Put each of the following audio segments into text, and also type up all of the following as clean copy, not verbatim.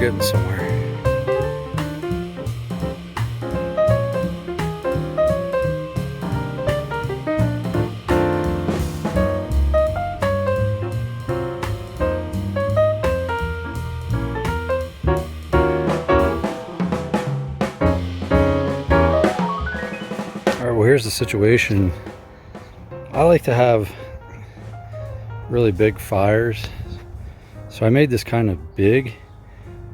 getting somewhere. All right, well, here's the situation. I like to have really big fires, so I made this kind of big,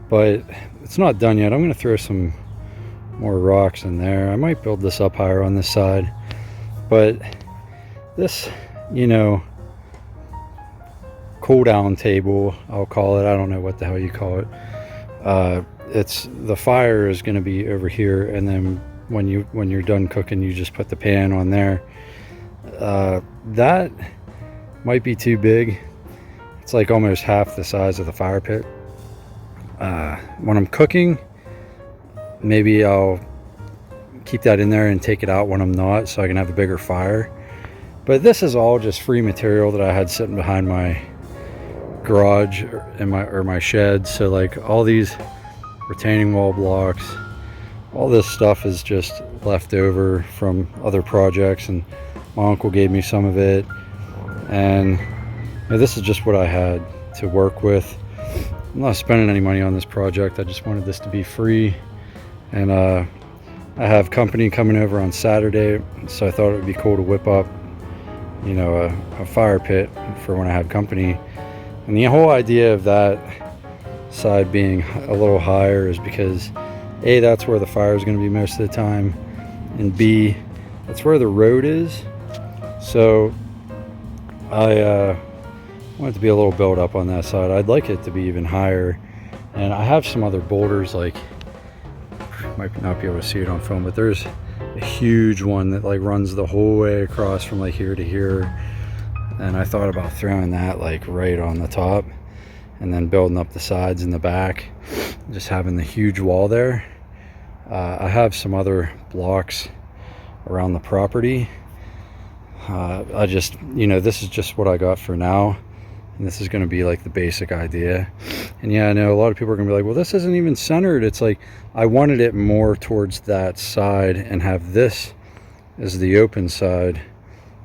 but it's not done yet. I'm going to throw some more rocks in there. I might build this up higher on this side, but this, you know, cool down table, I'll call it. I don't know what the hell you call it. It's the fire is going to be over here, and then when you're done cooking, you just put the pan on there. That might be too big. It's like almost half the size of the fire pit. When I'm cooking, maybe I'll keep that in there and take it out when I'm not, so I can have a bigger fire. But this is all just free material that I had sitting behind my garage or my shed. So like all these retaining wall blocks, all this stuff is just left over from other projects, and my uncle gave me some of it, and this is just what I had to work with. I'm not spending any money on this project. I just wanted this to be free, and I have company coming over on Saturday, so I thought it would be cool to whip up, you know, a fire pit for when I have company. And the whole idea of that side being a little higher is because A, that's where the fire is going to be most of the time, and B, that's where the road is. So I want it to be a little built up on that side. I'd like it to be even higher, and I have some other boulders, like, might not be able to see it on film, but there's a huge one that like runs the whole way across from like here to here, and I thought about throwing that like right on the top and then building up the sides and the back, just having the huge wall there. I have some other blocks around the property. I just, you know, this is just what I got for now, and this is going to be like the basic idea. And yeah, I know a lot of people are going to be like, well, this isn't even centered. It's like I wanted it more towards that side and have this as the open side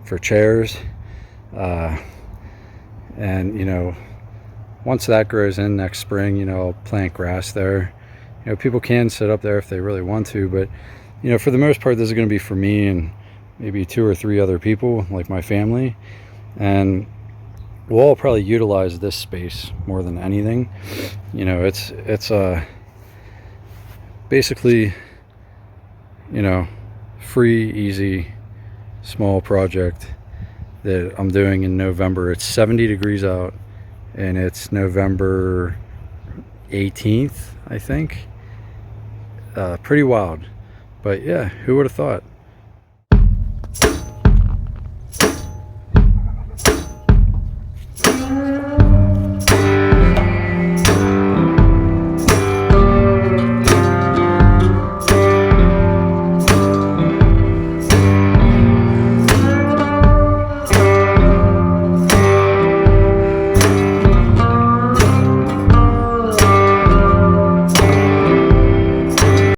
for chairs. And you know, once that grows in next spring, you know, I'll plant grass there. You know, people can sit up there if they really want to, but you know, for the most part, this is going to be for me and maybe 2 or 3 other people, like my family, and we'll all probably utilize this space more than anything. You know, it's basically, you know, free, easy, small project that I'm doing in November. It's 70 degrees out, and it's November 18th, I think. Pretty wild, but yeah, who would have thought?